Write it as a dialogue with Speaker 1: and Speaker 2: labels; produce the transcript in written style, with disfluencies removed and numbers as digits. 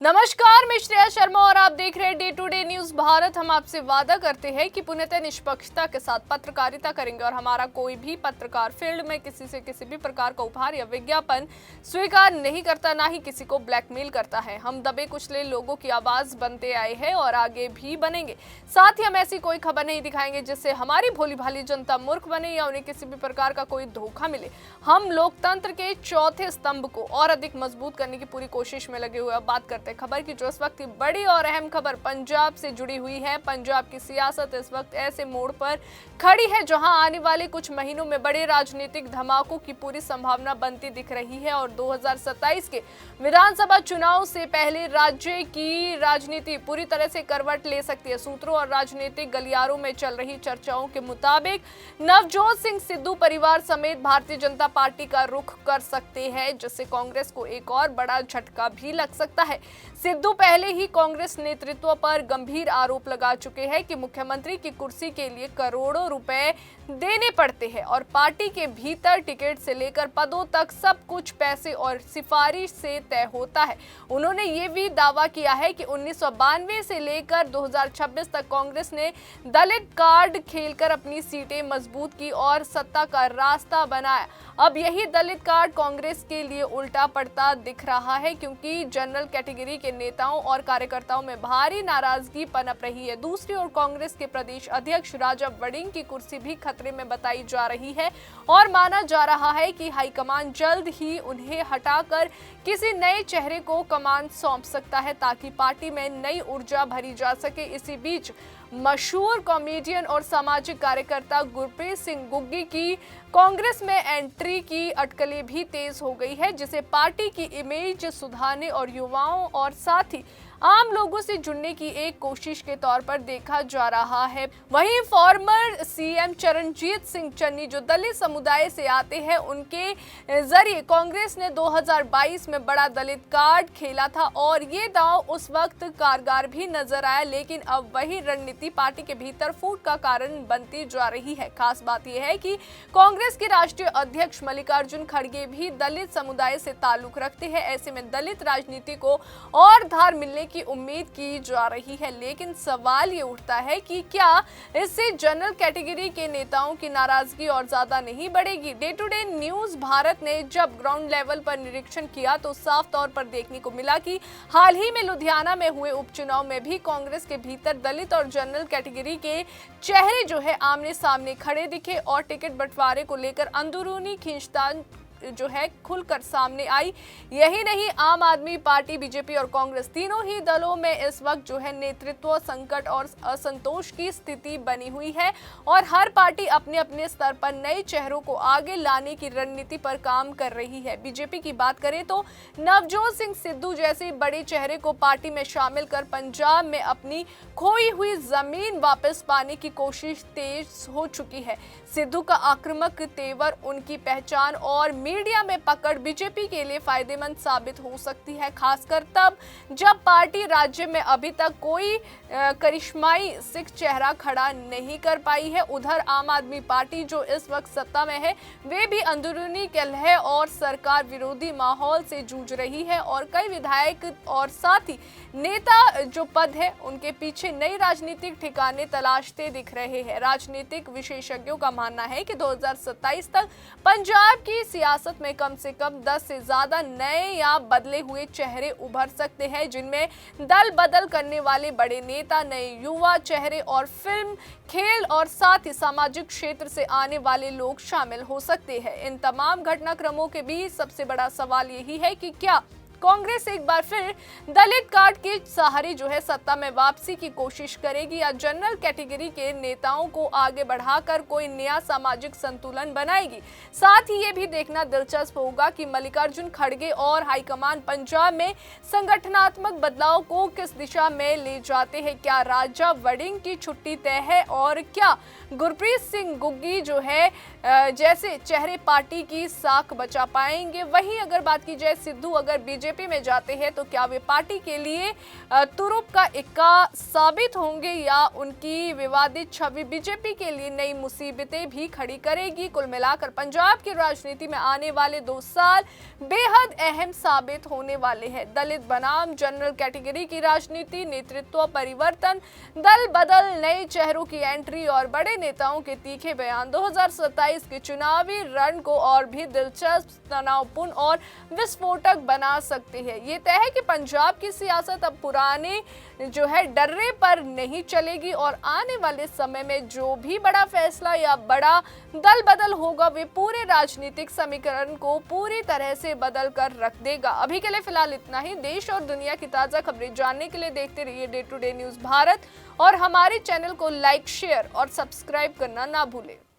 Speaker 1: नमस्कार, मैं श्रेया शर्मा और आप देख रहे हैं day to day news Bharat. हम आपसे वादा करते हैं कि पूर्णतः निष्पक्षता के साथ पत्रकारिता करेंगे और हमारा कोई भी पत्रकार फील्ड में किसी से किसी भी प्रकार का उपहार या विज्ञापन स्वीकार नहीं करता, ना ही किसी को ब्लैकमेल करता है। हम दबे कुचले लोगों की आवाज बनते आए हैं और आगे भी बनेंगे। साथ ही हम ऐसी कोई खबर नहीं दिखाएंगे जिससे हमारी भोली भाली जनता मूर्ख बने या उन्हें किसी भी प्रकार का कोई धोखा मिले। हम लोकतंत्र के चौथे स्तंभ को और अधिक मजबूत करने की पूरी कोशिश में लगे हुए। अब बात करते हैं खबर की, जो इस वक्त की बड़ी और अहम खबर पंजाब से जुड़ी हुई है। पंजाब की सियासत इस वक्त ऐसे मोड़ पर खड़ी है जहां आने वाले कुछ महीनों में बड़े राजनीतिक धमाकों की पूरी संभावना बनती दिख रही है और 2027 के विधानसभा चुनाव से पहले राज्य की राजनीति पूरी तरह से करवट ले सकती है। सूत्रों और राजनीतिक गलियारों में चल रही चर्चाओं के मुताबिक नवजोत सिंह सिद्धू परिवार समेत भारतीय जनता पार्टी का रुख कर सकते हैं, जिससे कांग्रेस को एक और बड़ा झटका भी लग सकता है। सिद्धू पहले ही कांग्रेस नेतृत्व पर गंभीर आरोप लगा चुके हैं कि मुख्यमंत्री की कुर्सी के लिए करोड़ों रुपए देने पड़ते हैं और पार्टी के भीतर टिकट से लेकर पदों तक सब कुछ पैसे और सिफारिश से तय होता है। उन्होंने ये भी दावा किया है कि 1992 से लेकर 2026 तक कांग्रेस ने दलित कार्ड खेलकर अपनी सीटें मजबूत की और सत्ता का रास्ता बनाया। अब यही दलित कार्ड कांग्रेस के लिए उल्टा पड़ता दिख रहा है, क्योंकि जनरल कैटेगरी के नेताओं और कार्यकर्ताओं में भारी नाराजगी पनप रही है। दूसरी ओर कांग्रेस के प्रदेश अध्यक्ष राजा वड़िंग की कुर्सी भी खतरे में बताई जा रही है और माना जा रहा है कि हाईकमान जल्द ही उन्हें हटाकर किसी नए चेहरे को कमान सौंप सकता है ताकि पार्टी में नई ऊर्जा भरी जा सके। इसी बीच मशहूर कॉमेडियन और सामाजिक कार्यकर्ता गुरप्रीत सिंह गुग्गी की कांग्रेस में एंट्री की अटकलें भी तेज हो गई है, जिसे पार्टी की इमेज सुधारने और युवाओं और साथ ही आम लोगों से जुड़ने की एक कोशिश के तौर पर देखा जा रहा है। वहीं फॉर्मर सीएम चरणजीत सिंह चन्नी जो दलित समुदाय से आते हैं, उनके जरिए कांग्रेस ने 2022 में बड़ा दलित कार्ड खेला था और ये दांव उस वक्त कारगर भी नजर आया, लेकिन अब वही रणनीति पार्टी के भीतर फूट का कारण बनती जा रही है। खास बात यह है कि कांग्रेस के राष्ट्रीय अध्यक्ष मल्लिकार्जुन खड़गे भी दलित समुदाय से ताल्लुक रखते हैं। ऐसे में दलित राजनीति को और धार मिलने की उम्मीद की जा रही है, लेकिन सवाल ये उठता है कि क्या इससे जनरल कैटेगरी के नेताओं की नाराजगी और ज्यादा नहीं बढ़ेगी। Day to day news Bharat ने जब ग्राउंड लेवल पर निरीक्षण किया तो साफ तौर पर देखने को मिला कि हाल ही में लुधियाना में हुए उपचुनाव में भी कांग्रेस के भीतर दलित और जनरल कैटेगरी के चेहरे जो है आमने सामने खड़े दिखे और टिकट बंटवारे को लेकर अंदरूनी खींचतान जो है खुलकर सामने आई। यही नहीं, आम आदमी पार्टी, बीजेपी और कांग्रेस तीनों ही दलों में इस वक्त जो है नेतृत्व संकट और असंतोष की स्थिति बनी हुई है और हर पार्टी अपने अपने स्तर पर नए चेहरों को आगे लाने की रणनीति पर काम कर रही है। बीजेपी की बात करें तो नवजोत सिंह सिद्धू जैसे बड़े चेहरे को पार्टी में शामिल कर पंजाब में अपनी खोई हुई जमीन वापस पाने की कोशिश तेज हो चुकी है। सिद्धू का आक्रामक तेवर, उनकी पहचान और मीडिया में पकड़ बीजेपी के लिए फायदेमंद साबित हो सकती है, खासकर तब जब पार्टी राज्य में अभी तक कोई करिश्माई सिख चेहरा खड़ा नहीं कर पाई है। उधर आम आदमी पार्टी जो इस वक्त सत्ता में है, वे भी अंदरूनी कलह और सरकार विरोधी माहौल से जूझ रही है और कई विधायक और साथ ही नेता जो पद है उनके पीछे नई राजनीतिक ठिकाने तलाशते दिख रहे हैं। राजनीतिक विशेषज्ञों का मानना है कि 2027 तक पंजाब की सियासत में कम से कम 10 से ज्यादा नए या बदले हुए चेहरे उभर सकते हैं, जिनमें दल बदल करने वाले बड़े नेता, नए युवा चेहरे और फिल्म, खेल और साथ ही सामाजिक क्षेत्र से आने वाले लोग शामिल हो सकते हैं। इन तमाम घटनाक्रमों के बीच सबसे बड़ा सवाल यही है कि क्या कांग्रेस एक बार फिर दलित कार्ड के सहारे जो है सत्ता में वापसी की कोशिश करेगी या जनरल कैटेगरी के नेताओं को आगे बढ़ाकर कोई नया सामाजिक संतुलन बनाएगी। साथ ही ये भी देखना दिलचस्प होगा कि मल्लिकार्जुन खड़गे और हाईकमान पंजाब में संगठनात्मक बदलाव को किस दिशा में ले जाते हैं। क्या राजा वड़िंग की छुट्टी तय है और क्या गुरप्रीत सिंह गुग्गी जो है जैसे चेहरे पार्टी की साख बचा पाएंगे। वहीं अगर बात की जाए सिद्धू अगर बीजेपी बीजेपी में जाते हैं तो क्या वे पार्टी के लिए तुरुप का इक्का साबित होंगे या उनकी विवादित छवि बीजेपी के लिए नई मुसीबतें भी खड़ी करेगी। कुल मिलाकर पंजाब की राजनीति में आने वाले 2 साल बेहद अहम साबित होने वाले हैं। दलित बनाम जनरल कैटेगरी की राजनीति, नेतृत्व परिवर्तन, दल बदल, नए चेहरों की एंट्री और बड़े नेताओं के तीखे बयान 2027 के चुनावी रण को और भी दिलचस्प, तनावपूर्ण और विस्फोटक बना सकते हैं। ये तय है कि पंजाब की सियासत अब पुराने डर्रे पर नहीं चलेगी और आने वाले समय में जो भी बड़ा फैसला या बड़ा दल बदल होगा वे पूरे राजनीतिक समीकरण को पूरी तरह से बदल कर रख देगा। अभी के लिए फिलहाल इतना ही। देश और दुनिया की ताजा खबरें जानने के लिए देखते रहिए day to day news Bharat और हमारे चैनल को लाइक, शेयर और सब्सक्राइब करना ना भूलें।